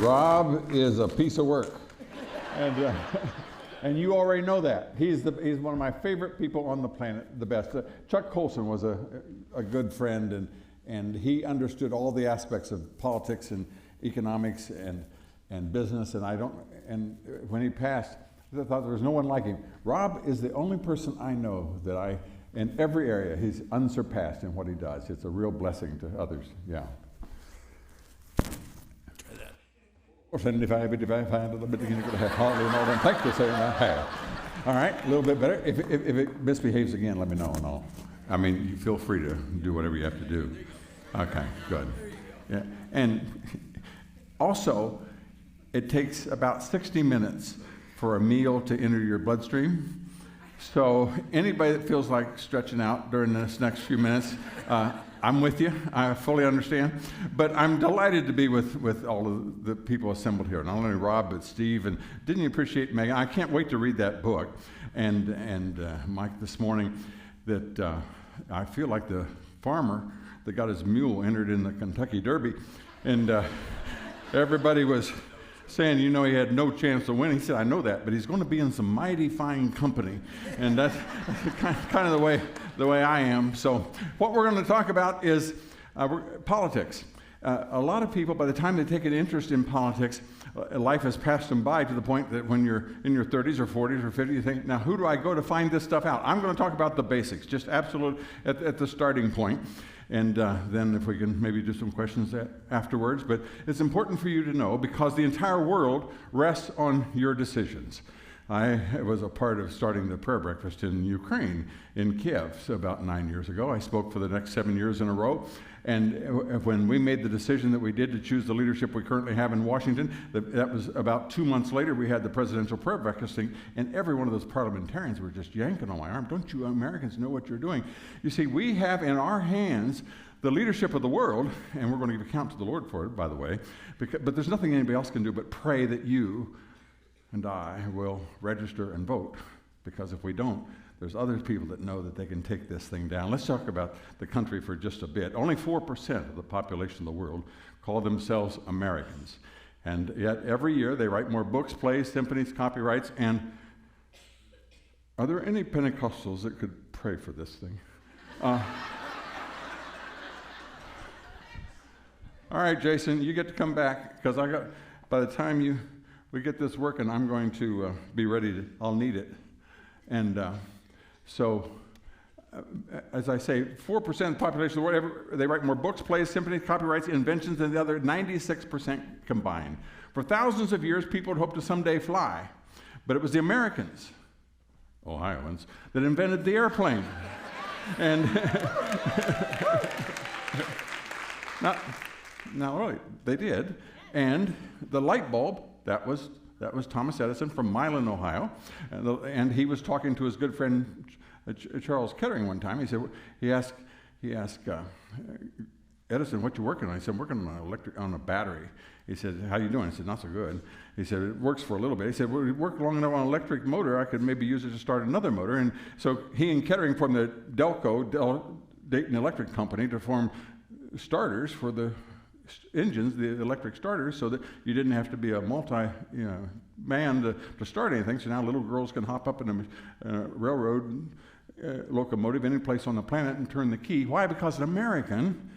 Rob is a piece of work, and you already know that. He's one of my favorite people on the planet, the best. Chuck Colson was a good friend, and he understood all the aspects of politics and economics and business. And when he passed, I thought there was no one like him. Rob is the only person I know that in every area, he's unsurpassed in what he does. It's a real blessing to others. Yeah. 75, 85, a little bit, you're going to have hardly more than thank you, saying I have. All right, a little bit better. If it misbehaves again, let me know. You feel free to do whatever you have to do. Okay, good. Yeah, and also, it takes about 60 minutes for a meal to enter your bloodstream. So anybody that feels like stretching out during this next few minutes, I'm with you. I fully understand. But I'm delighted to be with all of the people assembled here. Not only Rob, but Steve. And didn't you appreciate Megan? I can't wait to read that book. And Mike this morning, that I feel like the farmer that got his mule entered in the Kentucky Derby. And everybody was saying, he had no chance to win. He said, I know that, but he's going to be in some mighty fine company. And that's kind of the way I am. So what we're going to talk about is politics. A lot of people, by the time they take an interest in politics, life has passed them by to the point that when you're in your 30s or 40s or 50s, you think, now who do I go to find this stuff out? I'm going to talk about the basics, just absolute at the starting point. And then if we can maybe do some questions afterwards. But it's important for you to know because the entire world rests on your decisions. I was a part of starting the prayer breakfast in Ukraine, in Kiev, so about 9 years ago. I spoke for the next 7 years in a row. And when we made the decision that we did to choose the leadership we currently have in Washington, that was about 2 months later, we had the presidential prayer breakfast thing, and every one of those parliamentarians were just yanking on my arm. Don't you Americans know what you're doing? You see, we have in our hands the leadership of the world, and we're going to give account to the Lord for it, by the way, but there's nothing anybody else can do but pray that you and I will register and vote, because if we don't, there's other people that know that they can take this thing down. Let's talk about the country for just a bit. Only 4% of the population of the world call themselves Americans. And yet every year they write more books, plays, symphonies, copyrights, and are there any Pentecostals that could pray for this thing? All right, Jason, you get to come back, because by the time we get this working, I'm going to be ready I'll need it. And so, as I say, 4% of the population of the world, they write more books, plays, symphonies, copyrights, inventions than the other 96% combined. For thousands of years, people had hoped to someday fly, but it was the Americans, Ohioans, that invented the airplane. And now, really, they did. And the light bulb, that was Thomas Edison from Milan, Ohio, and he was talking to his good friend Charles Kettering one time. He asked Edison, "What you working on?" He said, "I'm working on a battery." He said, "How you doing?" I said, "Not so good." He said, "It works for a little bit." He said, "Well, it worked long enough on an electric motor, I could maybe use it to start another motor." And so he and Kettering formed the Dayton Electric Company to form starters for the engines, the electric starters, so that you didn't have to be a man to start anything. So now little girls can hop up in a railroad locomotive any place on the planet and turn the key. Why? Because an American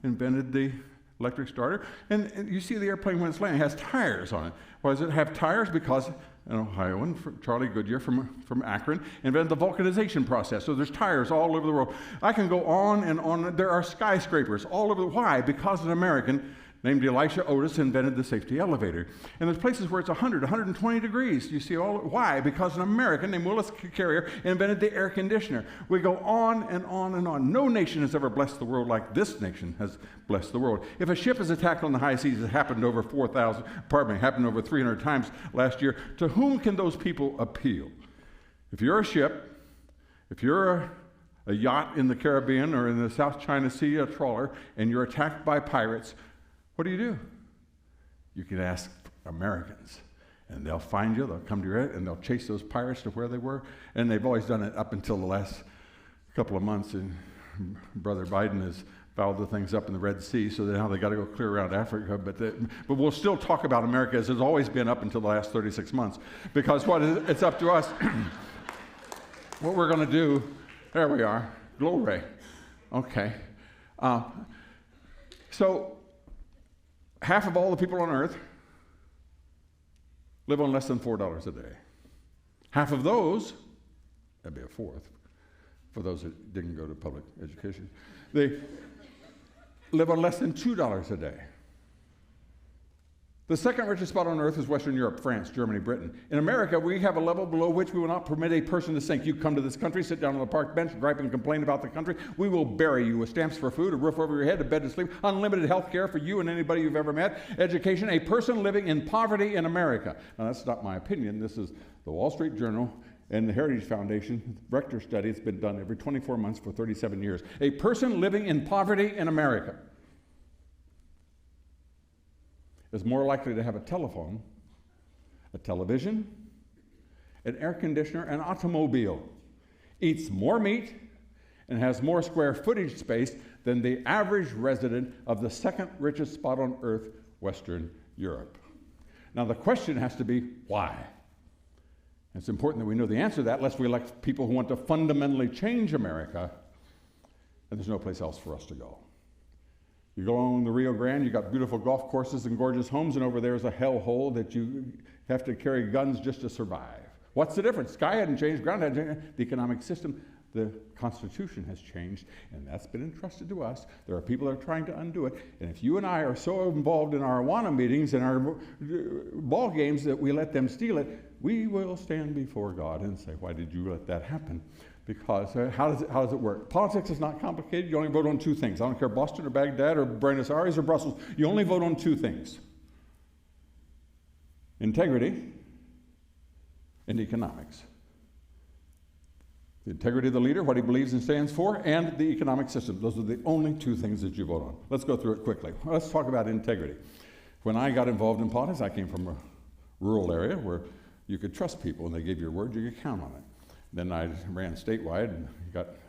invented the electric starter. And you see the airplane when it's landing, it has tires on it. Why does it have tires? Because an Ohioan, Charlie Goodyear from Akron, invented the vulcanization process. So there's tires all over the world. I can go on and on. There are skyscrapers all over. Why? Because an American named Elisha Otis invented the safety elevator. And there's places where it's 100, 120 degrees. You see why? Because an American named Willis Carrier invented the air conditioner. We go on and on and on. No nation has ever blessed the world like this nation has blessed the world. If a ship is attacked on the high seas, it happened over 300 times last year. To whom can those people appeal? If you're a ship, if you're a yacht in the Caribbean or in the South China Sea, a trawler, and you're attacked by pirates, what do? You can ask Americans. And they'll find you, they'll come to your head, and they'll chase those pirates to where they were. And they've always done it up until the last couple of months. And Brother Biden has fouled the things up in the Red Sea, so now they got to go clear around Africa. But we'll still talk about America as it's always been up until the last 36 months. Because it's up to us. What we're going to do, there we are, glory. Okay. So half of all the people on earth live on less than $4 a day. Half of those, that'd be a fourth, for those that didn't go to public education, they live on less than $2 a day. The second richest spot on earth is Western Europe, France, Germany, Britain. In America, we have a level below which we will not permit a person to sink. You come to this country, sit down on the park bench, gripe and complain about the country. We will bury you with stamps for food, a roof over your head, a bed to sleep, unlimited health care for you and anybody you've ever met, education, a person living in poverty in America. Now, that's not my opinion. This is the Wall Street Journal and the Heritage Foundation Rector study. It's been done every 24 months for 37 years. A person living in poverty in America is more likely to have a telephone, a television, an air conditioner, an automobile, eats more meat, and has more square footage space than the average resident of the second richest spot on earth, Western Europe. Now the question has to be, why? It's important that we know the answer to that, lest we elect people who want to fundamentally change America, and there's no place else for us to go. You go along the Rio Grande, you got beautiful golf courses and gorgeous homes, and over there is a hellhole that you have to carry guns just to survive. What's the difference? Sky hadn't changed, ground hadn't changed. The economic system, the Constitution has changed, and that's been entrusted to us. There are people that are trying to undo it, and if you and I are so involved in our Awana meetings and our ball games that we let them steal it, we will stand before God and say, why did you let that happen? Because how does it work? Politics is not complicated. You only vote on two things. I don't care Boston or Baghdad or Buenos Aires or Brussels. You only vote on two things: integrity and economics. The integrity of the leader, what he believes and stands for, and the economic system. Those are the only two things that you vote on. Let's go through it quickly. Let's talk about integrity. When I got involved in politics, I came from a rural area where you could trust people, and they gave you your word, you could count on it. Then I ran statewide and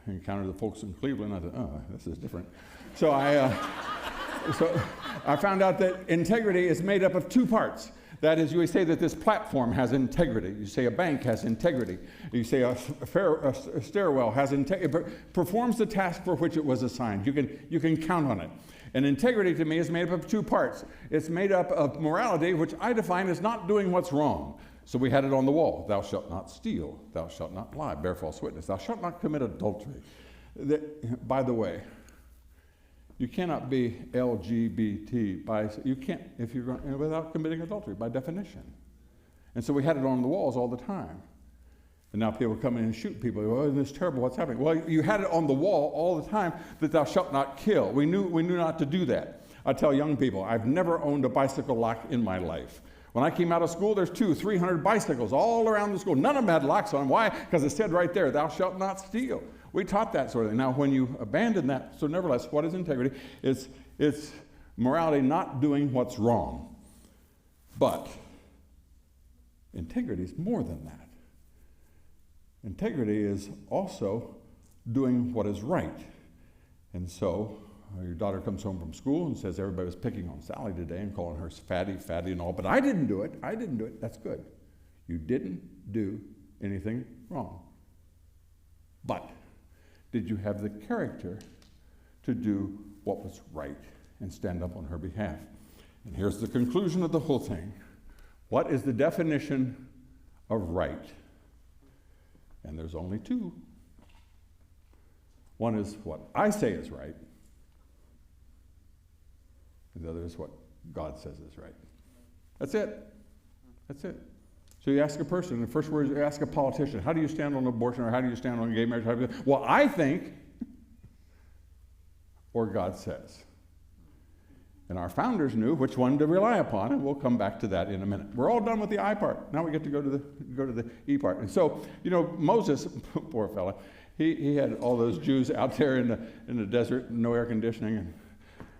encountered the folks in Cleveland. I thought, oh, this is different. So I found out that integrity is made up of two parts. That is, you say that this platform has integrity. You say a bank has integrity. You say a stairwell has integrity. It performs the task for which it was assigned. You can count on it. And integrity to me is made up of two parts. It's made up of morality, which I define as not doing what's wrong. So we had it on the wall. Thou shalt not steal. Thou shalt not lie, bear false witness. Thou shalt not commit adultery. By the way, you cannot be LGBT you can't if you're without committing adultery by definition. And so we had it on the walls all the time. And now people come in and shoot people. Oh, this is terrible. What's happening? Well, you had it on the wall all the time that thou shalt not kill. We knew not to do that. I tell young people, I've never owned a bicycle lock in my life. When I came out of school, there's 200-300 bicycles all around the school. None of them had locks on them. Why? Because it said right there, thou shalt not steal. We taught that sort of thing. Now, when you abandon that, so nevertheless, what is integrity? It's morality not doing what's wrong. But integrity is more than that. Integrity is also doing what is right. And so your daughter comes home from school and says everybody was picking on Sally today and calling her fatty and all, but I didn't do it. That's good. You didn't do anything wrong. But did you have the character to do what was right and stand up on her behalf? And here's the conclusion of the whole thing. What is the definition of right? And there's only two. One is what I say is right, and the other is what God says is right. That's it. That's it. So you ask a person, the first word is you ask a politician, how do you stand on abortion, or how do you stand on gay marriage? Well, I think, or God says. And our founders knew which one to rely upon, and we'll come back to that in a minute. We're all done with the I part. Now we get to go to the E part. And so, Moses, poor fella, he had all those Jews out there in the desert, no air conditioning,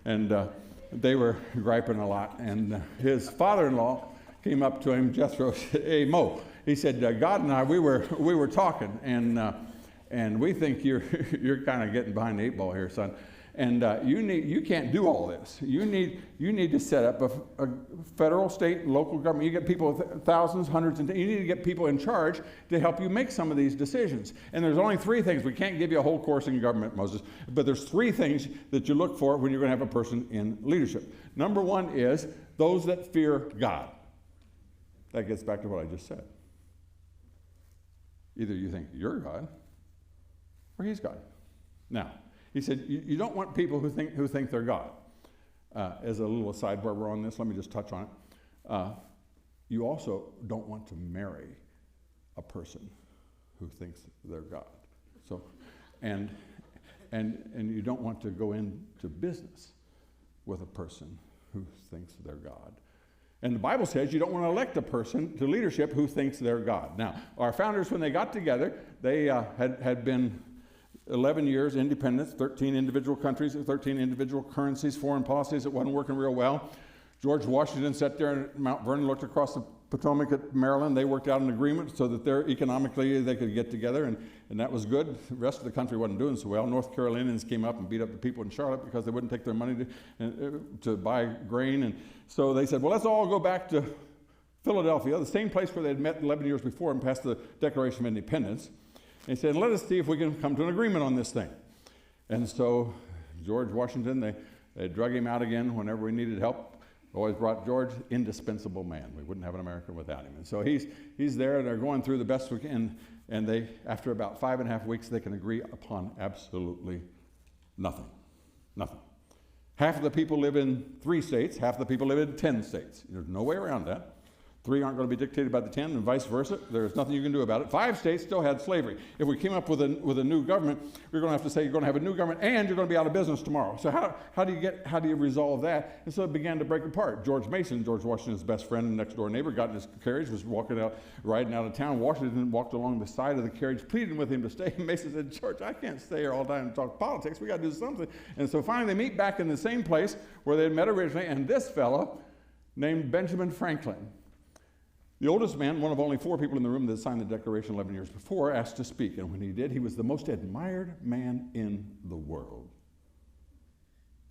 and they were griping a lot. And his father-in-law came up to him, Jethro said, "Hey, Mo," he said, "God and I, we were talking, and we think you're kind of getting behind the 8 ball here, son. And you can't do all this. You need to set up a federal, state, and local government. You get people with thousands, hundreds, and you need to get people in charge to help you make some of these decisions. And there's only 3 things. We can't give you a whole course in government, Moses, but there's 3 things that you look for when you're going to have a person in leadership. Number 1 is those that fear God." That gets back to what I just said. Either you think you're God, or he's God. Now, he said, you don't want people who think they're God. As a little aside while we're on this, let me just touch on it. You also don't want to marry a person who thinks they're God. So, and you don't want to go into business with a person who thinks they're God. And the Bible says you don't want to elect a person to leadership who thinks they're God. Now, our founders, when they got together, they had been 11 years independence, 13 individual countries, 13 individual currencies, foreign policies that wasn't working real well. George Washington sat there in Mount Vernon, looked across the Potomac at Maryland. They worked out an agreement so that economically they could get together, and that was good. The rest of the country wasn't doing so well. North Carolinians came up and beat up the people in Charlotte because they wouldn't take their money to buy grain. And so they said, well, let's all go back to Philadelphia, the same place where they had met 11 years before and passed the Declaration of Independence. And he said, let us see if we can come to an agreement on this thing. And so George Washington, they drug him out again whenever we needed help. Always brought George, indispensable man. We wouldn't have an America without him. And so he's there, and they're going through the best we can, and they, after about 5.5 weeks, they can agree upon absolutely nothing. Nothing. Half of the people live in 3 states, half of the people live in 10 states. There's no way around that. 3 aren't going to be dictated by the 10, and vice versa. There's nothing you can do about it. 5 states still had slavery. If we came up with a new government, we're going to have to say you're going to have a new government, and you're going to be out of business tomorrow. So how do you resolve that? And so it began to break apart. George Mason, George Washington's best friend and next door neighbor, got in his carriage, was riding out of town. Washington walked along the side of the carriage, pleading with him to stay. And Mason said, George, I can't stay here all day and talk politics. We got to do something. And so finally they meet back in the same place where they had met originally, and this fellow named Benjamin Franklin, the oldest man, one of only 4 people in the room that signed the Declaration 11 years before, asked to speak. And when he did, he was the most admired man in the world.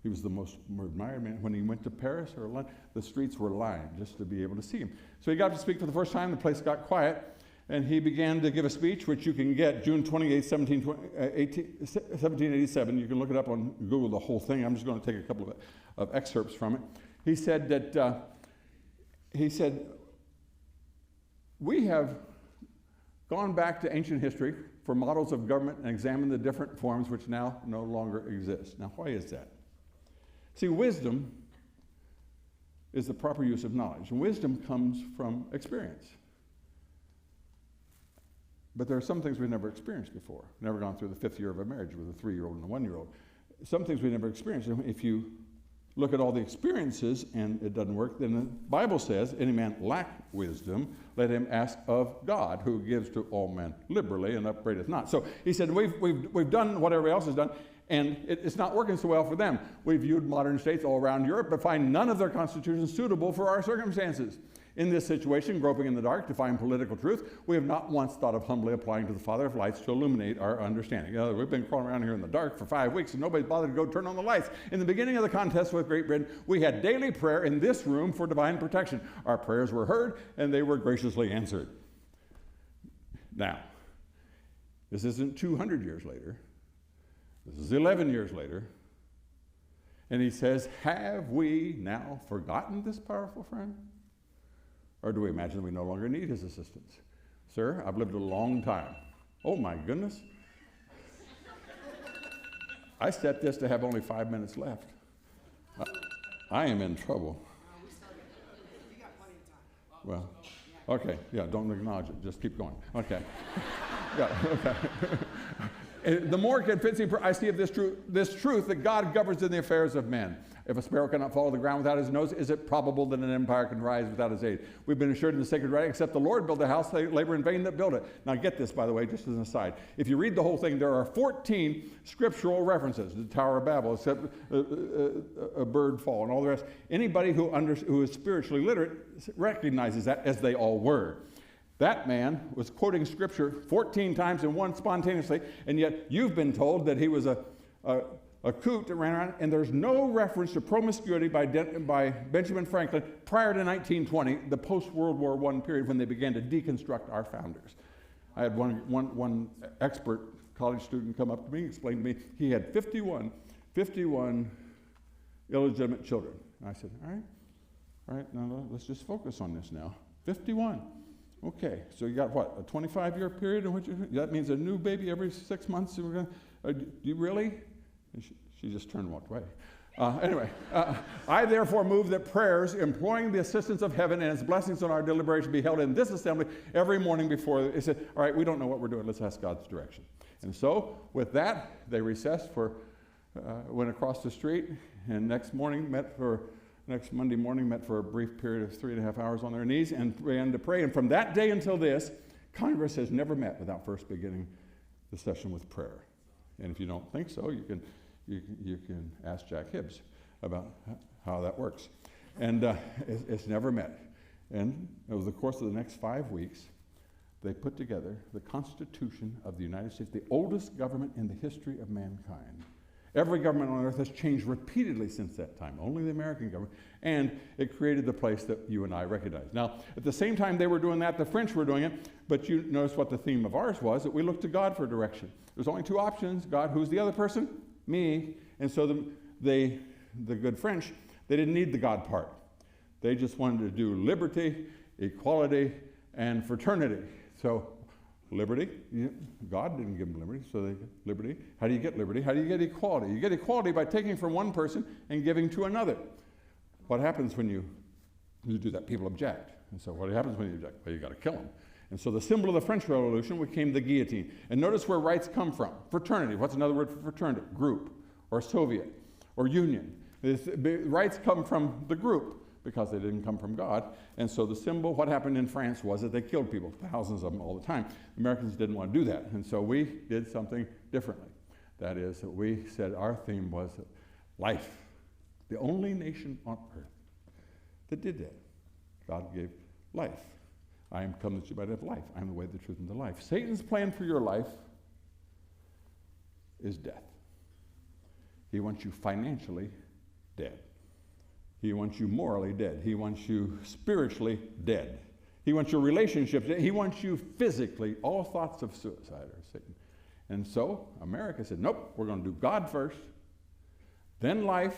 He was the most admired man. When he went to Paris or London, the streets were lined just to be able to see him. So he got to speak for the first time. The place got quiet. And he began to give a speech, which you can get June 28, 1787. You can look it up on Google, the whole thing. I'm just going to take a couple of excerpts from it. He said that, we have gone back to ancient history for models of government and examined the different forms which now no longer exist. Now, why is that? See, wisdom is the proper use of knowledge. And wisdom comes from experience. But there are some things we've never experienced before. Never gone through the 5th year of a marriage with a 3-year-old and a 1-year-old. Some things we've never experienced. If you look at all the experiences and it doesn't work, then the Bible says, any man lack wisdom, let him ask of God, who gives to all men liberally and upbraideth not. So he said, we've done what everybody else has done, and it's not working so well for them. We've viewed modern states all around Europe, but find none of their constitutions suitable for our circumstances. In this situation, groping in the dark to find political truth, we have not once thought of humbly applying to the Father of lights to illuminate our understanding. We've been crawling around here in the dark for 5 weeks, and nobody's bothered to go turn on the lights. In the beginning of the contest with Great Britain, we had daily prayer in this room for divine protection. Our prayers were heard, and they were graciously answered. Now, this isn't 200 years later. This is 11 years later. And he says, have we now forgotten this powerful friend? Or do we imagine we no longer need his assistance? Sir, I've lived a long time. Oh my goodness. I set this to have only 5 minutes left. I am in trouble. Well, okay, yeah, don't acknowledge it. Just keep going. Okay. Okay. The more convincing I see of this truth that God governs in the affairs of men. If a sparrow cannot fall to the ground without his nose, is it probable that an empire can rise without his aid? We've been assured in the sacred writing, except the Lord build a house, they labor in vain that build it. Now get this, by the way, just as an aside. If you read the whole thing, there are 14 scriptural references. The Tower of Babel, except a bird fall and all the rest. Anybody who is spiritually literate recognizes that, as they all were. That man was quoting scripture 14 times in one spontaneously, and yet you've been told that he was a coot that ran around, and there's no reference to promiscuity by Benjamin Franklin prior to 1920, the post-World War I period when they began to deconstruct our founders. I had one expert college student come up to me and explain to me he had 51 illegitimate children. And I said, all right, now let's just focus on this now. 51. Okay, so you got what, a 25-year period in which that means a new baby every 6 months? Do you really? And she just turned and walked away. Anyway, I therefore move that prayers imploring the assistance of heaven and its blessings on our deliberation be held in this assembly every morning before. They said, all right, we don't know what we're doing. Let's ask God's direction. And so with that, they recessed went across the street, and next Monday morning met for a brief period of 3.5 hours on their knees and began to pray. And from that day until this, Congress has never met without first beginning the session with prayer. And if you don't think so, you can ask Jack Hibbs about how that works. And it's never met. And over the course of the next 5 weeks, they put together the Constitution of the United States, the oldest government in the history of mankind. Every government on earth has changed repeatedly since that time, only the American government, and it created the place that you and I recognize. Now, at the same time they were doing that, the French were doing it, but you notice what the theme of ours was, that we looked to God for direction. There's only two options: God, who's the other person? Me. And so the good French, they didn't need the God part. They just wanted to do liberty, equality, and fraternity. So liberty, God didn't give them liberty, so they get liberty. How do you get liberty? How do you get equality? You get equality by taking from one person and giving to another. What happens when you do that? People object. And so what happens when you object? Well, you got to kill them. And so the symbol of the French Revolution became the guillotine. And notice where rights come from. Fraternity. What's another word for fraternity? Group, or Soviet, or union. Rights come from the group, because they didn't come from God. And so the symbol, what happened in France was that they killed people, thousands of them all the time. Americans didn't want to do that. And so we did something differently. That is, that we said our theme was life. The only nation on earth that did that. God gave life. I am come that you might have life. I am the way, the truth, and the life. Satan's plan for your life is death. He wants you financially dead. He wants you morally dead. He wants you spiritually dead. He wants your relationships dead. He wants you physically. All thoughts of suicide are Satan. And so America said, nope, we're going to do God first, then life,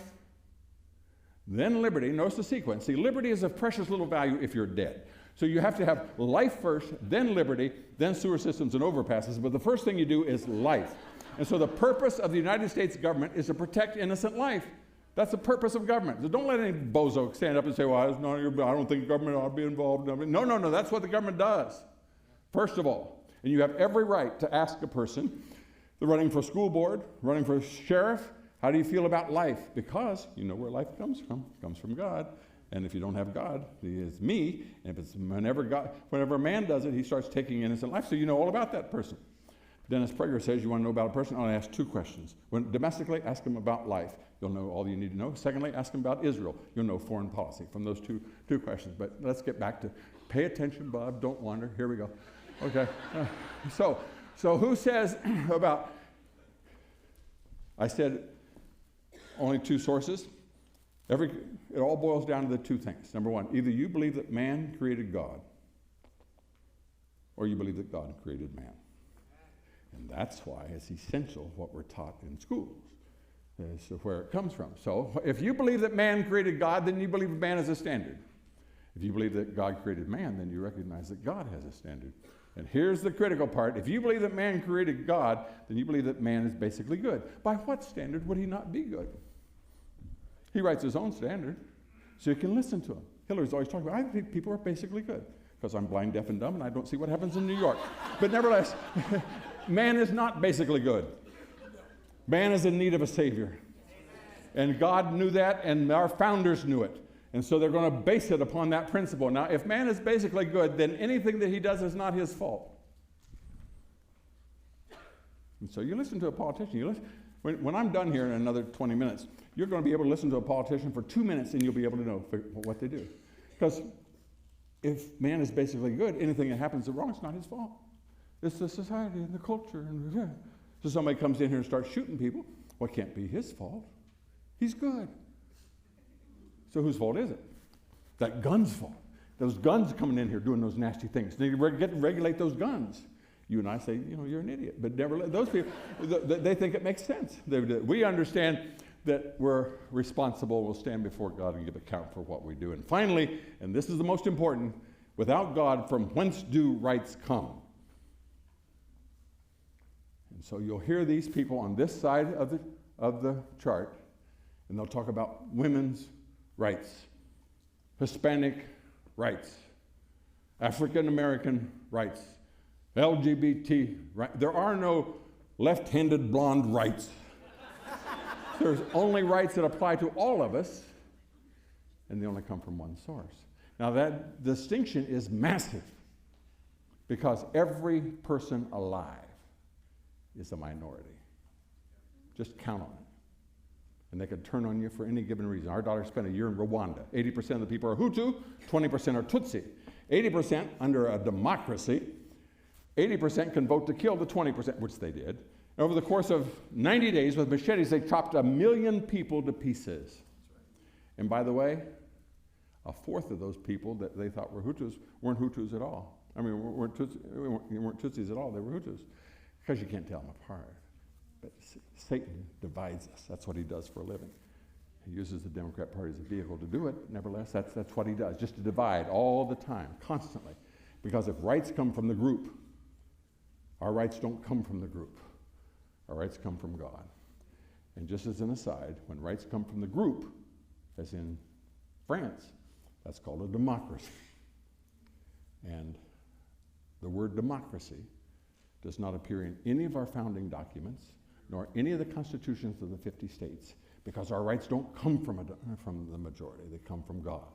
then liberty. Notice the sequence. See, liberty is of precious little value if you're dead. So you have to have life first, then liberty, then sewer systems and overpasses. But the first thing you do is life. And so the purpose of the United States government is to protect innocent life. That's the purpose of government. So don't let any bozo stand up and say, well, I don't think government ought to be involved. No, that's what the government does, first of all. And you have every right to ask a person, they're running for school board, running for sheriff, how do you feel about life? Because you know where life comes from. It comes from God. And if you don't have God, He is me. And if it's whenever a man does it, he starts taking innocent life. So you know all about that person. Dennis Prager says, you want to know about a person? I'll ask two questions. Domestically, ask him about life. You'll know all you need to know. Secondly, ask him about Israel. You'll know foreign policy from those two questions. But let's get back to, pay attention, Bob. Don't wander. Here we go. Okay. So who says about, I said only two sources. It all boils down to the two things. Number one, either you believe that man created God, or you believe that God created man. And that's why it's essential what we're taught in schools, as to where it comes from. So if you believe that man created God, then you believe man is a standard. If you believe that God created man, then you recognize that God has a standard. And here's the critical part. If you believe that man created God, then you believe that man is basically good. By what standard would he not be good? He writes his own standard, so you can listen to him. Hillary's always talking about, I think people are basically good. because I'm blind, deaf, and dumb, and I don't see what happens in New York. But nevertheless, man is not basically good. Man is in need of a Savior. And God knew that, and our founders knew it. And so they're going to base it upon that principle. Now, if man is basically good, then anything that he does is not his fault. And so you listen to a politician. You listen, when I'm done here in another 20 minutes, you're going to be able to listen to a politician for 2 minutes, and you'll be able to know what they do. Because if man is basically good, anything that happens wrong, it's not his fault. It's the society and the culture. And so somebody comes in here and starts shooting people. Well, it can't be his fault. He's good. So whose fault is it? That gun's fault. Those guns coming in here doing those nasty things. They regulate those guns. You and I say, you're an idiot. But never let those people, they think it makes sense. We understand that we're responsible. We'll stand before God and give account for what we do. And finally, and this is the most important, without God, from whence do rights come? And so you'll hear these people on this side of the chart, and they'll talk about women's rights, Hispanic rights, African American rights, LGBT rights. There are no left-handed blonde rights. There's only rights that apply to all of us, and they only come from one source. Now that distinction is massive, because every person alive is a minority. Just count on it. And they could turn on you for any given reason. Our daughter spent a year in Rwanda. 80% of the people are Hutu, 20% are Tutsi. 80% under a democracy, 80% can vote to kill the 20%, which they did. Over the course of 90 days with machetes, they chopped 1 million people to pieces. And by the way, a fourth of those people that they thought were Hutus weren't Hutus at all. I mean, weren't Tutsis at all, they were Hutus. Because you can't tell them apart. But Satan divides us. That's what he does for a living. He uses the Democrat Party as a vehicle to do it. Nevertheless, that's what he does, just to divide all the time, constantly. Because if rights come from the group, our rights don't come from the group. Our rights come from God. And just as an aside, when rights come from the group, as in France, that's called a democracy. And the word democracy does not appear in any of our founding documents, nor any of the constitutions of the 50 states, because our rights don't come from the majority, they come from God.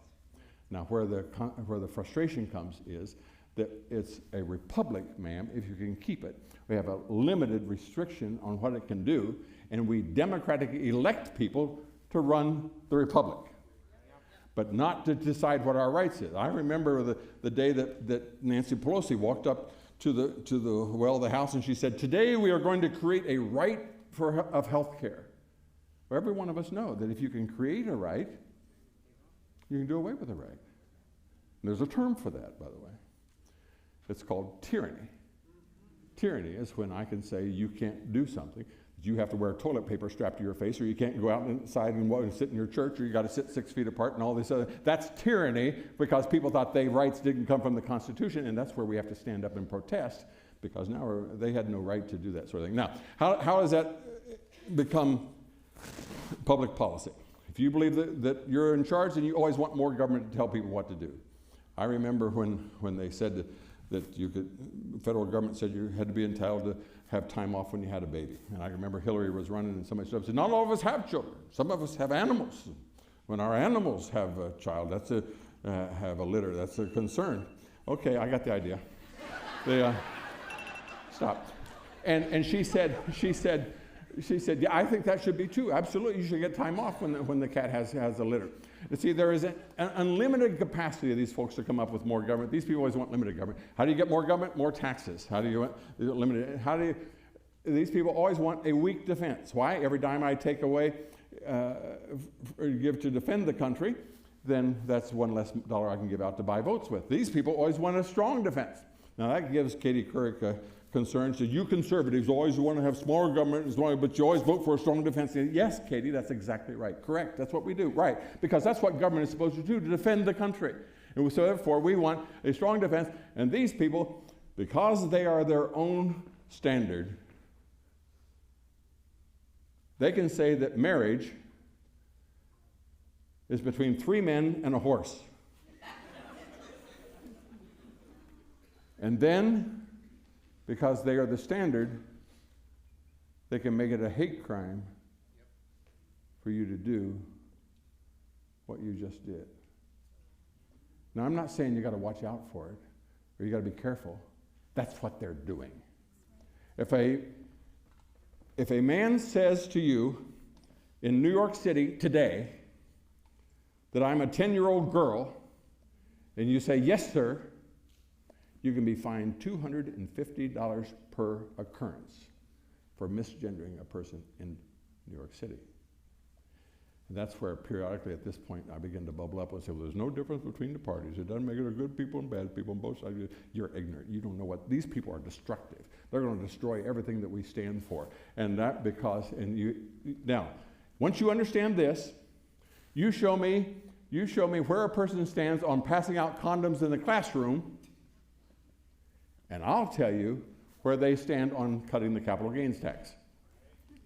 Now, where the frustration comes is that it's a republic, ma'am, if you can keep it. We have a limited restriction on what it can do, and we democratically elect people to run the republic, but not to decide what our rights is. I remember the day that Nancy Pelosi walked up to the House, and she said, "Today we are going to create a right of health care." Well, every one of us know that if you can create a right, you can do away with a right. And there's a term for that, by the way. It's called tyranny. Tyranny is when I can say you can't do something. You have to wear toilet paper strapped to your face, or you can't go out inside and sit in your church, or you got to sit 6 feet apart and all this other. That's tyranny, because people thought rights didn't come from the Constitution, and that's where we have to stand up and protest, because now they had no right to do that sort of thing. Now, how does that become public policy? If you believe that you're in charge, then you always want more government to tell people what to do. I remember when they said that you could, the federal government said you had to be entitled to have time off when you had a baby. And I remember Hillary was running, and somebody stood up and said, "Not all of us have children. Some of us have animals. When our animals have a child, have a litter, that's a concern." Okay, I got the idea. They stopped. And she said, "Yeah, I think that should be too. Absolutely, you should get time off when the cat has a litter." You see, there is an unlimited capacity of these folks to come up with more government. These people always want limited government. How do you get more government? More taxes. How do you want limited? These people always want a weak defense. Why? Every dime I take away or give to defend the country, then that's one less dollar I can give out to buy votes with. These people always want a strong defense. Now that gives Katie Couric concern. So you conservatives always want to have smaller government, but you always vote for a strong defense. Yes, Katie, that's exactly right. Correct. That's what we do. Right. Because that's what government is supposed to do, to defend the country. And so therefore, we want a strong defense. And these people, because they are their own standard, they can say that marriage is between 3 men and a horse. And then, because they are the standard, they can make it a hate crime for you to do what you just did. Now, I'm not saying you got to watch out for it or you got to be careful. That's what they're doing. If a man says to you in New York City today that I'm a 10-year-old girl, and you say, yes, sir, you can be fined $250 per occurrence for misgendering a person in New York City. And that's where periodically at this point I begin to bubble up and say, well, there's no difference between the parties. It doesn't make it a good people and bad people on both sides. You're ignorant. You don't know what, these people are destructive. They're going to destroy everything that we stand for. And that because, now, once you understand this, you show me where a person stands on passing out condoms in the classroom, and I'll tell you where they stand on cutting the capital gains tax.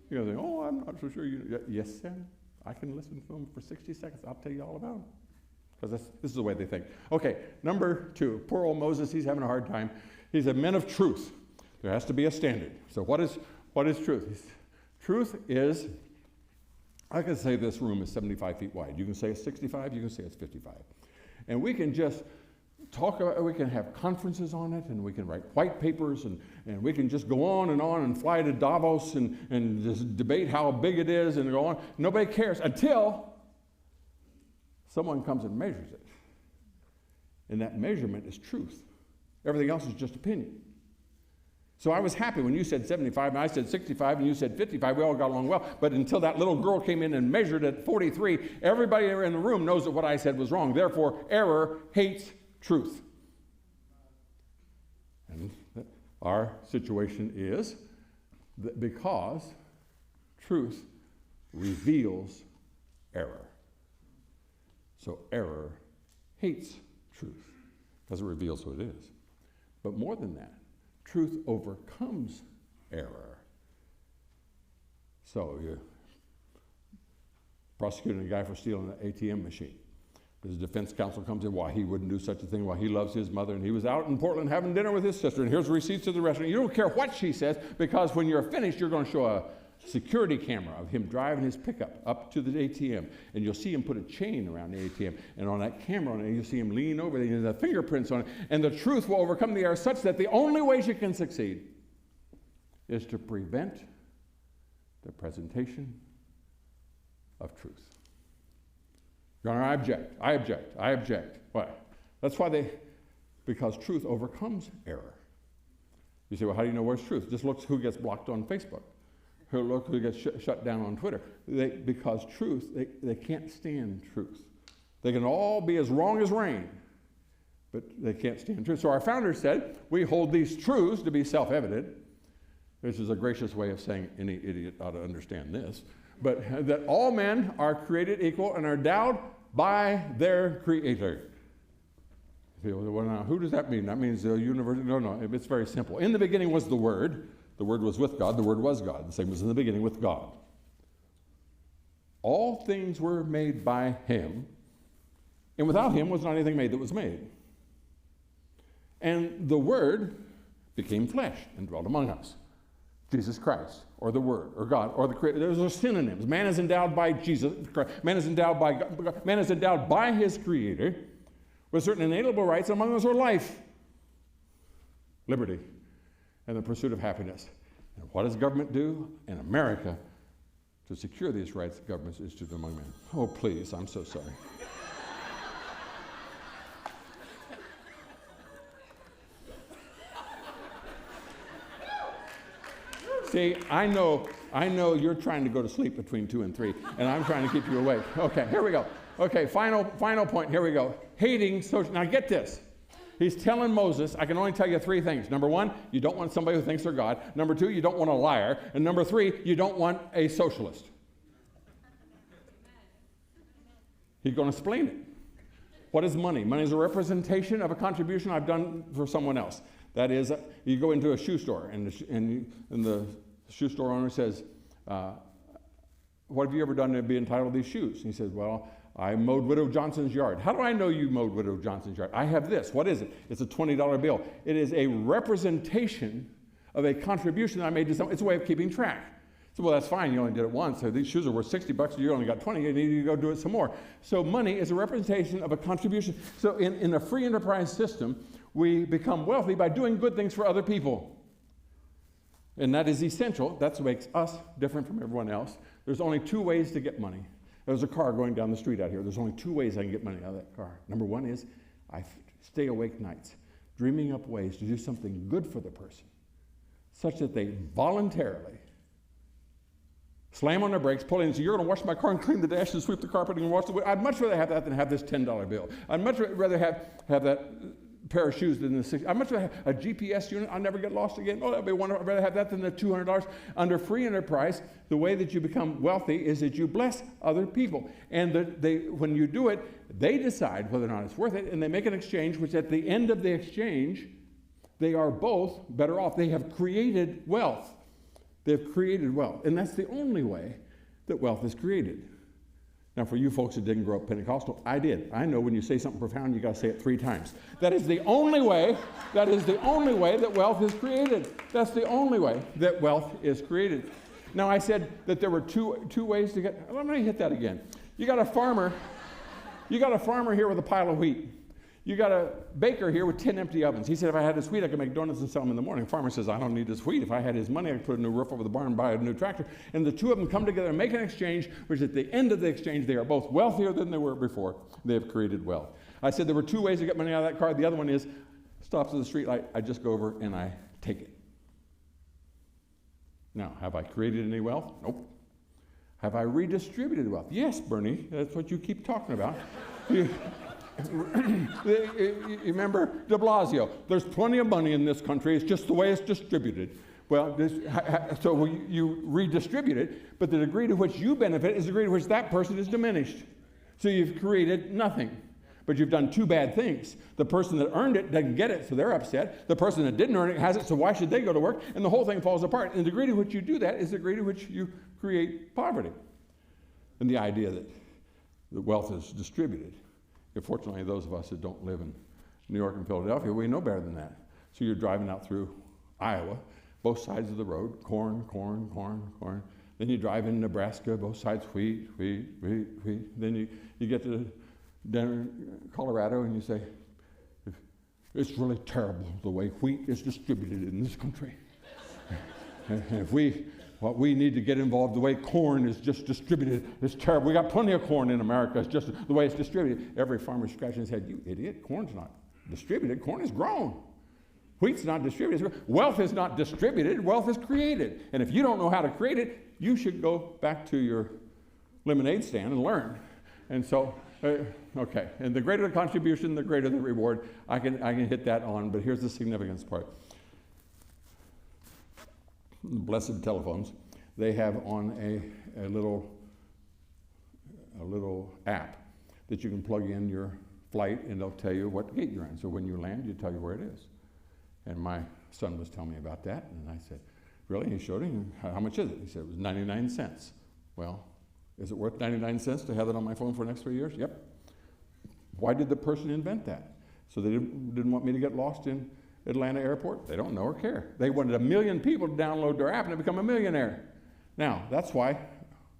You're going to say, oh, I'm not so sure you, yes, Sam. I can listen to them for 60 seconds. I'll tell you all about them. Because this is the way they think. Okay, number 2. Poor old Moses, he's having a hard time. He's a man of truth. There has to be a standard. So what is truth? Truth is, I can say this room is 75 feet wide. You can say it's 65, you can say it's 55. And we can just talk about it, we can have conferences on it, and we can write white papers, and we can just go on and fly to Davos and just debate how big it is and go on. Nobody cares until someone comes and measures it. And that measurement is truth. Everything else is just opinion. So I was happy when you said 75 and I said 65 and you said 55. We all got along well. But until that little girl came in and measured at 43, everybody in the room knows that what I said was wrong. Therefore, error hates truth. And our situation is that because truth reveals error. So error hates truth because it reveals who it is. But more than that, truth overcomes error. So you're prosecuting a guy for stealing an ATM machine. His defense counsel comes in, why he wouldn't do such a thing, why he loves his mother, and he was out in Portland having dinner with his sister, and here's receipts to the restaurant. You don't care what she says, because when you're finished, you're going to show a security camera of him driving his pickup up to the ATM, and you'll see him put a chain around the ATM, and on that camera, and you'll see him lean over there, and the fingerprints on it, and the truth will overcome the error such that the only way she can succeed is to prevent the presentation of truth. Your Honor, I object. Why? That's why because truth overcomes error. You say, well, how do you know where's truth? Just look who gets blocked on Facebook. Look who gets shut down on Twitter. Because truth, they can't stand truth. They can all be as wrong as rain, but they can't stand truth. So our founder said, we hold these truths to be self-evident. This is a gracious way of saying any idiot ought to understand this. But that all men are created equal and are endowed by their Creator. Well, now, who does that mean? That means the universe? No, it's very simple. In the beginning was the Word. The Word was with God. The Word was God. The same was in the beginning with God. All things were made by Him, and without Him was not anything made that was made. And the Word became flesh and dwelt among us. Jesus Christ, or the Word, or God, or the Creator. Those are synonyms. Man is endowed by Jesus Christ. Man is endowed by God. Man is endowed by his Creator with certain inalienable rights. Among those are life, liberty, and the pursuit of happiness. And what does government do in America to secure these rights? Government is to among men. Oh, please, I'm so sorry. See, I know you're trying to go to sleep between 2 and 3, and I'm trying to keep you awake. Okay, here we go. Okay, final point. Here we go. Hating social. Now get this. He's telling Moses, I can only tell you 3 things. Number 1, you don't want somebody who thinks they're God. Number 2, you don't want a liar. And number 3, you don't want a socialist. He's going to explain it. What is money? Money is a representation of a contribution I've done for someone else. That is, you go into a shoe store, and the shoe store owner says, what have you ever done to be entitled to these shoes? And he says, well, I mowed Widow Johnson's yard. How do I know you mowed Widow Johnson's yard? I have this. What is it? It's a $20 bill. It is a representation of a contribution that I made to someone. It's a way of keeping track. So, well, that's fine. You only did it once. So these shoes are worth $60. You only got 20. You need to go do it some more. So money is a representation of a contribution. So in a free enterprise system, we become wealthy by doing good things for other people. And that is essential. That's what makes us different from everyone else. There's only two ways to get money. There's a car going down the street out here. There's only two ways I can get money out of that car. Number one is I stay awake nights, dreaming up ways to do something good for the person, such that they voluntarily slam on their brakes, pull in and say, you're going to wash my car and clean the dash and sweep the carpet and wash the way. I'd much rather have that than have this $10 bill. I'd much rather have that pair of shoes than the $60. I'd much rather have a GPS unit. I'll never get lost again. Oh, that'd be wonderful. I'd rather have that than the $200. Under free enterprise, the way that you become wealthy is that you bless other people. And when you do it, they decide whether or not it's worth it, and they make an exchange, which at the end of the exchange, they are both better off. They have created wealth. They've created wealth. And that's the only way that wealth is created. Now, for you folks that didn't grow up Pentecostal, I did. I know when you say something profound, you got to say it 3 times. That is the only way that wealth is created. That's the only way that wealth is created. Now, I said that there were two ways to get. Let me hit that again. You got a farmer here with a pile of wheat. You got a baker here with 10 empty ovens. He said, if I had this wheat, I could make donuts and sell them in the morning. The farmer says, I don't need this wheat. If I had his money, I could put a new roof over the barn and buy a new tractor. And the two of them come together and make an exchange, which at the end of the exchange, they are both wealthier than they were before. They have created wealth. I said there were 2 ways to get money out of that car. The other one is, stops at the street light, I just go over and I take it. Now, have I created any wealth? Nope. Have I redistributed wealth? Yes, Bernie, that's what you keep talking about. You remember de Blasio, there's plenty of money in this country, it's just the way it's distributed. Well, so you redistribute it, but the degree to which you benefit is the degree to which that person is diminished. So you've created nothing, but you've done 2 bad things. The person that earned it doesn't get it, so they're upset. The person that didn't earn it has it, so why should they go to work? And the whole thing falls apart. And the degree to which you do that is the degree to which you create poverty. And the idea that wealth is distributed. Fortunately, those of us that don't live in New York and Philadelphia, we know better than that. So you're driving out through Iowa, both sides of the road, corn. Then you drive in Nebraska, both sides wheat. Then you get to Denver, Colorado, and you say, it's really terrible the way wheat is distributed in this country. And what we need to get involved, the way corn is just distributed, is terrible. We got plenty of corn in America. It's just the way it's distributed. Every farmer scratching his head, you idiot, corn's not distributed. Corn is grown. Wheat's not distributed. Wealth is not distributed. Wealth is created. And if you don't know how to create it, you should go back to your lemonade stand and learn. And so, okay. And the greater the contribution, the greater the reward. I can hit that on, but here's the significance part. Blessed telephones, they have on a little app that you can plug in your flight, and they'll tell you what gate you're in. So when you land, you tell you where it is. And my son was telling me about that, and I said, really? He showed him, how much is it? He said, it was 99 cents. Well, is it worth 99 cents to have it on my phone for the next 3 years? Yep. Why did the person invent that? So they didn't want me to get lost in Atlanta airport? They don't know or care. They wanted 1 million people to download their app and to become a millionaire. Now, that's why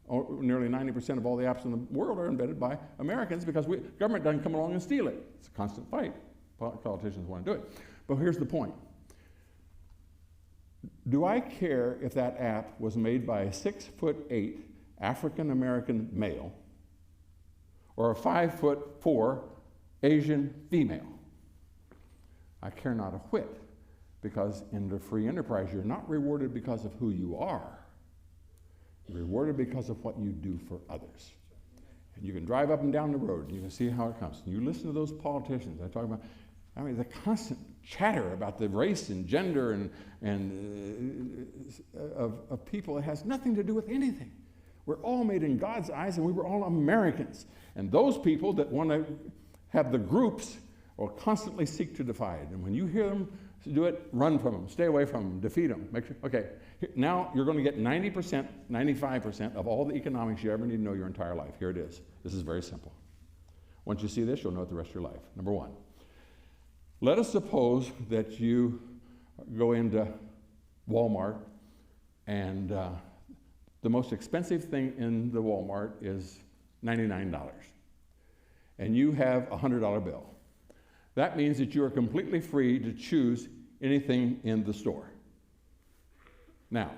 nearly 90% of all the apps in the world are invented by Americans, because government doesn't come along and steal it. It's a constant fight. Politicians want to do it. But here's the point. Do I care if that app was made by a 6'8" African-American male or a 5'4" Asian female? I care not a whit, because in the free enterprise, you're not rewarded because of who you are. You're rewarded because of what you do for others. And you can drive up and down the road, and you can see how it comes. And you listen to those politicians. I talk about, the constant chatter about the race and gender of people. It has nothing to do with anything. We're all made in God's eyes, and we were all Americans. And those people that want to have the groups will constantly seek to divide. And when you hear them do it, run from them, stay away from them, defeat them. Make sure, okay, now you're going to get 90%, 95% of all the economics you ever need to know your entire life. Here it is. This is very simple. Once you see this, you'll know it the rest of your life. Number one, let us suppose that you go into Walmart and the most expensive thing in the Walmart is $99. And you have a $100 bill. That means that you are completely free to choose anything in the store. Now,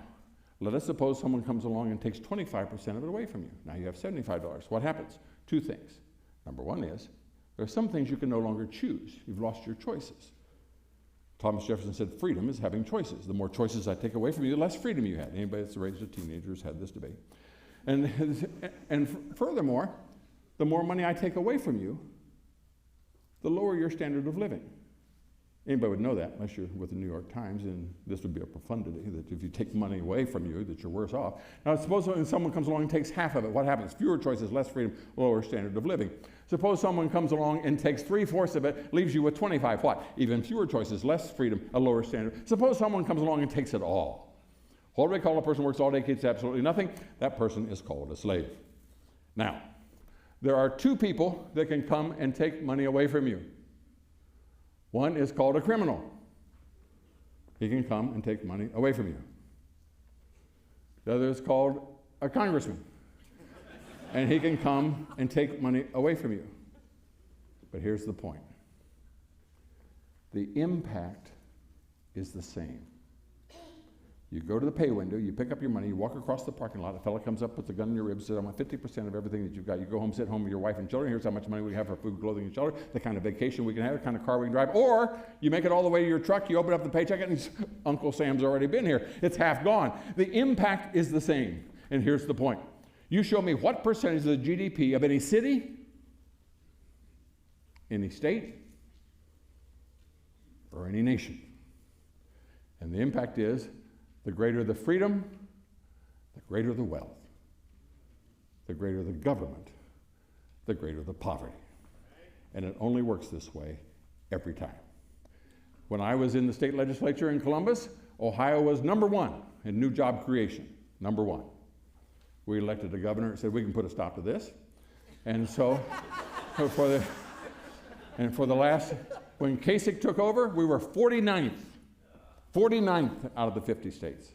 let us suppose someone comes along and takes 25% of it away from you. Now you have $75. What happens? Two things. Number one is, there are some things you can no longer choose. You've lost your choices. Thomas Jefferson said, freedom is having choices. The more choices I take away from you, the less freedom you had. Anybody that's raised a teenager has had this debate. And furthermore, the more money I take away from you, the lower your standard of living. Anybody would know that unless you're with the New York Times, and this would be a profundity, that if you take money away from you, that you're worse off. Now, suppose someone comes along and takes half of it. What happens? Fewer choices, less freedom, lower standard of living. Suppose someone comes along and takes 3/4 of it, leaves you with 25. What? Even fewer choices, less freedom, a lower standard. Suppose someone comes along and takes it all. What do we call a person who works all day, gets absolutely nothing? That person is called a slave. Now, there are two people that can come and take money away from you. One is called a criminal. He can come and take money away from you. The other is called a congressman. And he can come and take money away from you. But here's the point. The impact is the same. You go to the pay window, you pick up your money, you walk across the parking lot, a fellow comes up, puts a gun in your ribs, says, I want 50% of everything that you've got. You go home, sit home with your wife and children, here's how much money we have for food, clothing, and shelter, the kind of vacation we can have, the kind of car we can drive. Or you make it all the way to your truck, you open up the paycheck, and Uncle Sam's already been here. It's half gone. The impact is the same. And here's the point. You show me what percentage of the GDP of any city, any state, or any nation. And the impact is, the greater the freedom, the greater the wealth. The greater the government, the greater the poverty. And it only works this way every time. When I was in the state legislature in Columbus, Ohio was number one in new job creation, number one. We elected a governor and said, we can put a stop to this. And so, for the last, when Kasich took over, we were 49th out of the 50 states.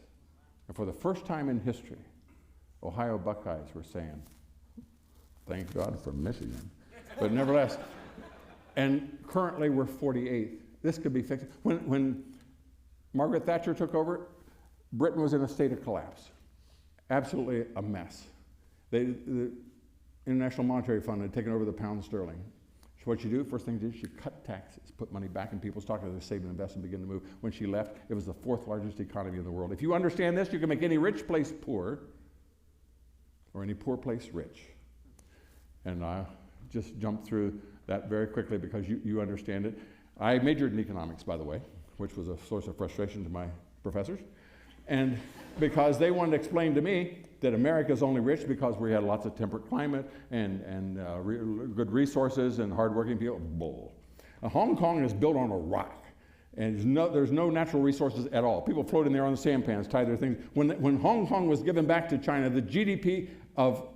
And for the first time in history, Ohio Buckeyes were saying, thank God for Michigan. But nevertheless, and currently we're 48th. This could be fixed. When Margaret Thatcher took over, Britain was in a state of collapse. Absolutely a mess. The International Monetary Fund had taken over the pound sterling. So what you do, first thing you do is you cut taxes, put money back in people's pockets, they save and invest and begin to move. When she left, it was the 4th largest economy in the world. If you understand this, you can make any rich place poor or any poor place rich. And I just jumped through that very quickly because you understand it. I majored in economics, by the way, which was a source of frustration to my professors. And because they wanted to explain to me that America is only rich because we had lots of temperate climate and good resources and hardworking people. Bull. Hong Kong is built on a rock, and there's no natural resources at all. People float in there on the sampans, tie their things. When Hong Kong was given back to China, the GDP of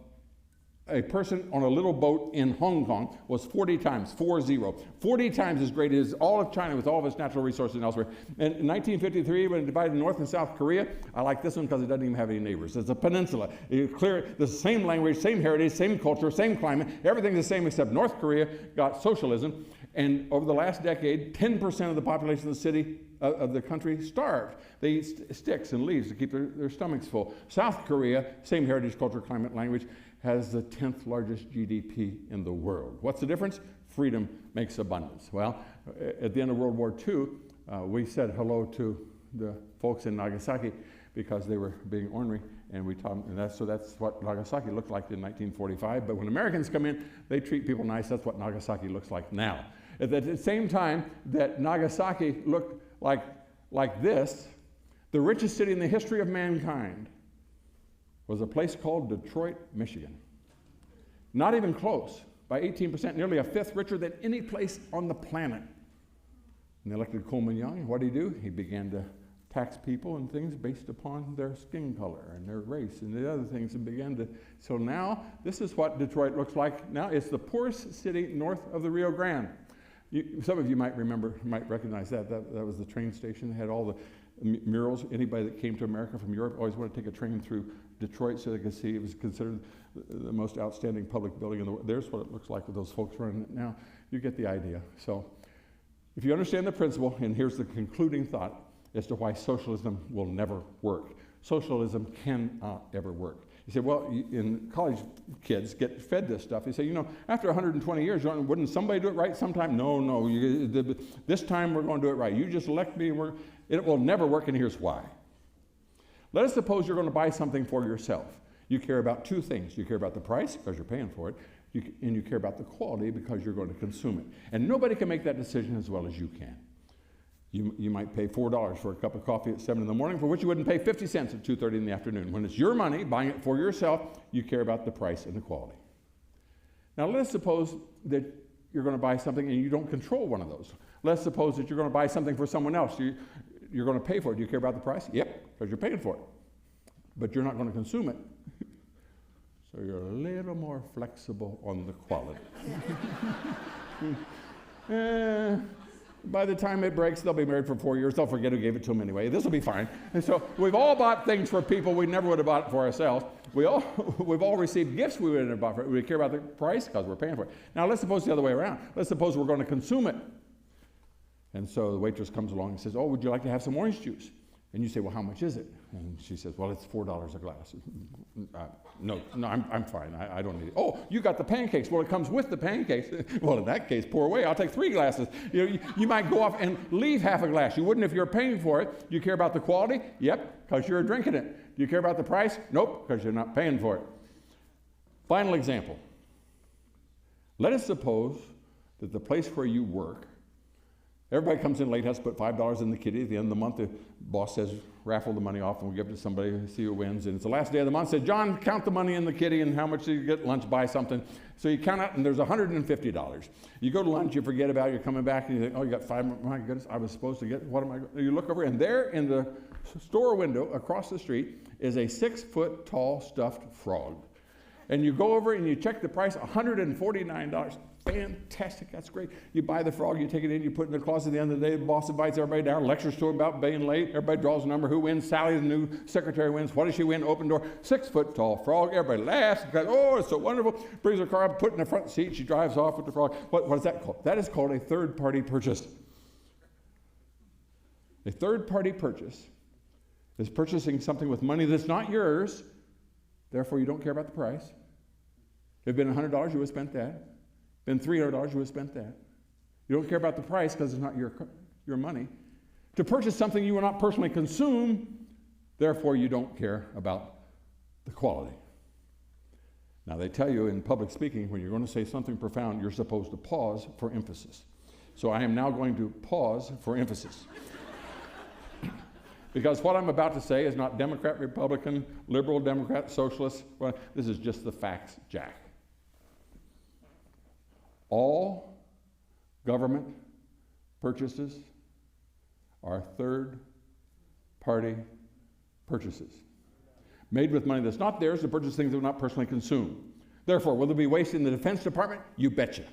a person on a little boat in Hong Kong was 40 times, 40 times as great as all of China with all of its natural resources and elsewhere. And in 1953, when it divided North and South Korea, I like this one because it doesn't even have any neighbors. It's a peninsula. It's clear, the same language, same heritage, same culture, same climate, everything's the same except North Korea got socialism. And over the last decade, 10% of the population of the city, of the country, starved. They eat sticks and leaves to keep their stomachs full. South Korea, same heritage, culture, climate, language, has the 10th largest GDP in the world. What's the difference? Freedom makes abundance. Well, at the end of World War II, we said hello to the folks in Nagasaki because they were being ornery, and we taught them, and so that's what Nagasaki looked like in 1945. But when Americans come in, they treat people nice. That's what Nagasaki looks like now. At the same time that Nagasaki looked like this, the richest city in the history of mankind was a place called Detroit, Michigan. Not even close, by 18%, nearly a fifth richer than any place on the planet. And they elected Coleman Young, and what did he do? He began to tax people and things based upon their skin color and their race and the other things, and began to, so now this is what Detroit looks like now. It's the poorest city north of the Rio Grande. Some of you might remember, might recognize that was the train station. They had all the murals. Anybody that came to America from Europe always wanted to take a train through Detroit so they could see. It was considered the most outstanding public building in the world. There's what it looks like with those folks running it now. You get the idea. So if you understand the principle, and here's the concluding thought as to why socialism will never work. Socialism cannot ever work. You say, well, in college kids get fed this stuff. You say, after 120 years, wouldn't somebody do it right sometime? No. This time we're going to do it right. You just elect me, and it will never work, and here's why. Let us suppose you're going to buy something for yourself. You care about two things. You care about the price, because you're paying for it, and you care about the quality, because you're going to consume it. And nobody can make that decision as well as you can. You might pay $4 for a cup of coffee at 7 in the morning, for which you wouldn't pay 50 cents at 2:30 in the afternoon. When it's your money, buying it for yourself, you care about the price and the quality. Now, let's suppose that you're going to buy something and you don't control one of those. Let's suppose that you're going to buy something for someone else. You're going to pay for it. Do you care about the price? Yep, because you're paying for it. But you're not going to consume it. So you're a little more flexible on the quality. By the time it breaks, they'll be married for 4 years. They'll forget who gave it to them anyway. This will be fine. And so we've all bought things for people we never would have bought for ourselves. We've all received gifts we wouldn't have bought for it. We care about the price because we're paying for it. Now let's suppose the other way around. Let's suppose we're going to consume it. And so the waitress comes along and says, oh, would you like to have some orange juice? And you say, well, how much is it? And she says, well, it's $4 a glass. No, I'm fine. I don't need it. Oh, you got the pancakes. Well, it comes with the pancakes. Well, in that case, pour away. I'll take 3 glasses. You might go off and leave half a glass. You wouldn't if you're paying for it. Do you care about the quality? Yep, because you're drinking it. Do you care about the price? Nope, because you're not paying for it. Final example. Let us suppose that the place where you work, everybody comes in late, has to put $5 in the kitty. At the end of the month, the boss says, raffle the money off, and we'll give it to somebody and see who wins. And it's the last day of the month. Says, John, count the money in the kitty, and how much do you get lunch, buy something. So you count out, and there's $150. You go to lunch, you forget about it, you're coming back, and you think, oh, you got 5, my goodness, I was supposed to get, what am I going to do? You look over, and there in the store window across the street is a 6-foot tall stuffed frog. And you go over and you check the price, $149. Fantastic, that's great. You buy the frog, you take it in, you put it in the closet. At the end of the day, the boss invites everybody down, lectures to him about being late. Everybody draws a number. Who wins? Sally, the new secretary, wins. What does she win? Open door. 6-foot tall frog. Everybody laughs. Goes, oh, it's so wonderful. Brings her car up, put it in the front seat. She drives off with the frog. What is that called? That is called a third-party purchase. A third-party purchase is purchasing something with money that's not yours. Therefore, you don't care about the price. If it had been $100, you would have spent that. Been $300, you would have spent that. You don't care about the price because it's not your money. To purchase something you will not personally consume, therefore you don't care about the quality. Now they tell you in public speaking, when you're going to say something profound, you're supposed to pause for emphasis. So I am now going to pause for emphasis. Because what I'm about to say is not Democrat, Republican, liberal, Democrat, socialist. Well, this is just the facts, Jack. All government purchases are third-party purchases, made with money that's not theirs to purchase things that will not personally consume. Therefore, will there be waste in the Defense Department? You betcha.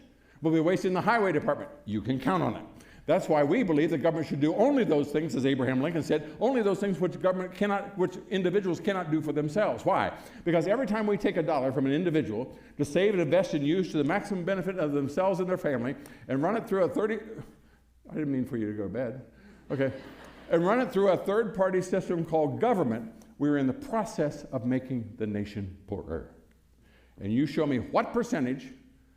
Will there be waste in the Highway Department? You can count on it. That's why we believe the government should do only those things, as Abraham Lincoln said, only those things which individuals cannot do for themselves. Why? Because every time we take $1 from an individual to save and invest and use to the maximum benefit of themselves and their family, and run it through I didn't mean for you to go to bed. Okay. And run it through a third-party system called government, we're in the process of making the nation poorer. And you show me what percentage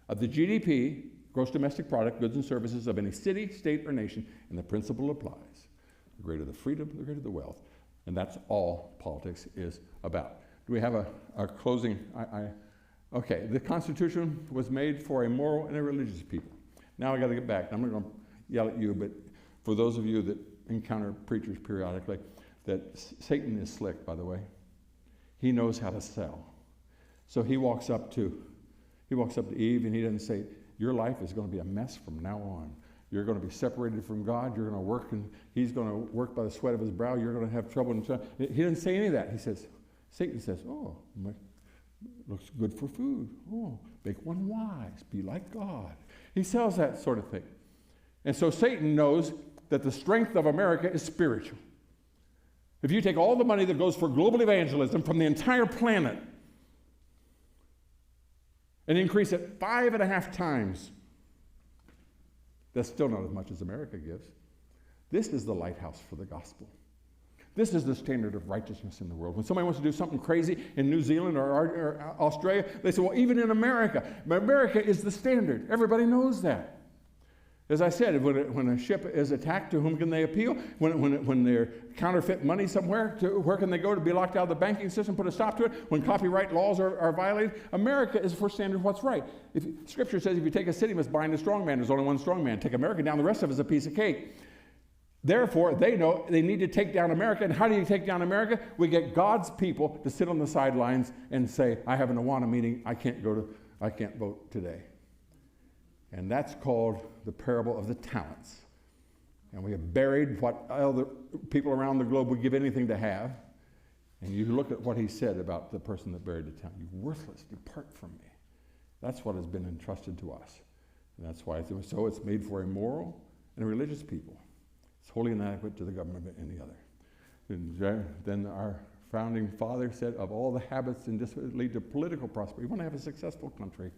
of the GDP, gross domestic product, goods and services of any city, state, or nation, and the principle applies. The greater the freedom, the greater the wealth. And that's all politics is about. Do we have a closing? Okay, the Constitution was made for a moral and a religious people. Now I got to get back. I'm not going to yell at you, but for those of you that encounter preachers periodically, that Satan is slick, by the way. He knows how to sell. So he walks up to Eve and he doesn't say, your life is going to be a mess from now on. You're going to be separated from God. You're going to work, and he's going to work by the sweat of his brow. You're going to have trouble. He didn't say any of that. Satan says, oh, looks good for food. Oh, make one wise. Be like God. He sells that sort of thing. And so Satan knows that the strength of America is spiritual. If you take all the money that goes for global evangelism from the entire planet and increase it 5.5 times, that's still not as much as America gives. This is the lighthouse for the gospel. This is the standard of righteousness in the world. When somebody wants to do something crazy in New Zealand or Australia, they say, well, even in America. America is the standard. Everybody knows that. As I said, when a ship is attacked, to whom can they appeal? When they're counterfeit money somewhere, where can they go to be locked out of the banking system, put a stop to it? When copyright laws are violated, America is for standard of what's right. Scripture says if you take a city, you must bind a strong man. There's only one strong man. Take America down, the rest of it is a piece of cake. Therefore, they know they need to take down America. And how do you take down America? We get God's people to sit on the sidelines and say, I have an Awana meeting. I can't vote today. And that's called the parable of the talents. And we have buried what other people around the globe would give anything to have. And you look at what he said about the person that buried the talent. You worthless, depart from me. That's what has been entrusted to us. And that's why it's made for a moral and a religious people. It's wholly inadequate to the government of any other. And then our founding father said, of all the habits that lead to political prosperity, we want to have a successful country.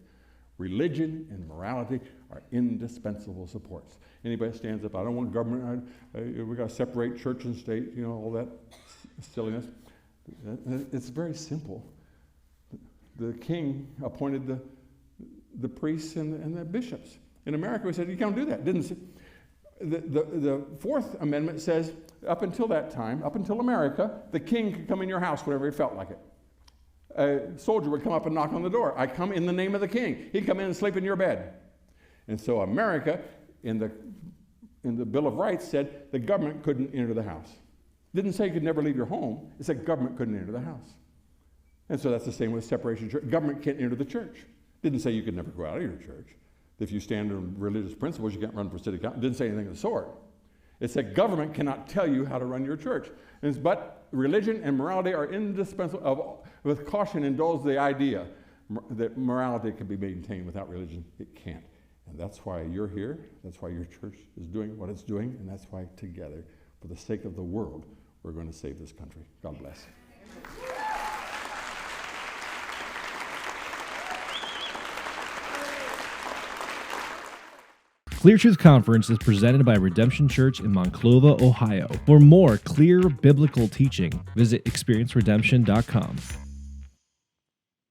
Religion and morality are indispensable supports. Anybody stands up, I don't want government, we got to separate church and state, all that silliness. It's very simple. The king appointed the priests and the bishops. In America, we said, you can't do that. The Fourth Amendment says, up until that time, up until America, the king could come in your house whenever he felt like it. A soldier would come up and knock on the door. I come in the name of the king. He'd come in and sleep in your bed. And so America, in the Bill of Rights, said the government couldn't enter the house. It didn't say you could never leave your home. It said government couldn't enter the house. And so that's the same with separation of church. Government can't enter the church. It didn't say you could never go out of your church. If you stand on religious principles, you can't run for city council. It didn't say anything of the sort. It said government cannot tell you how to run your church. But religion and morality are indispensable. With caution, indulge the idea that morality can be maintained without religion. It can't. And that's why you're here. That's why your church is doing what it's doing. And that's why together, for the sake of the world, we're going to save this country. God bless. Clear Truth Conference is presented by Redemption Church in Monclova, Ohio. For more clear biblical teaching, visit experienceredemption.com.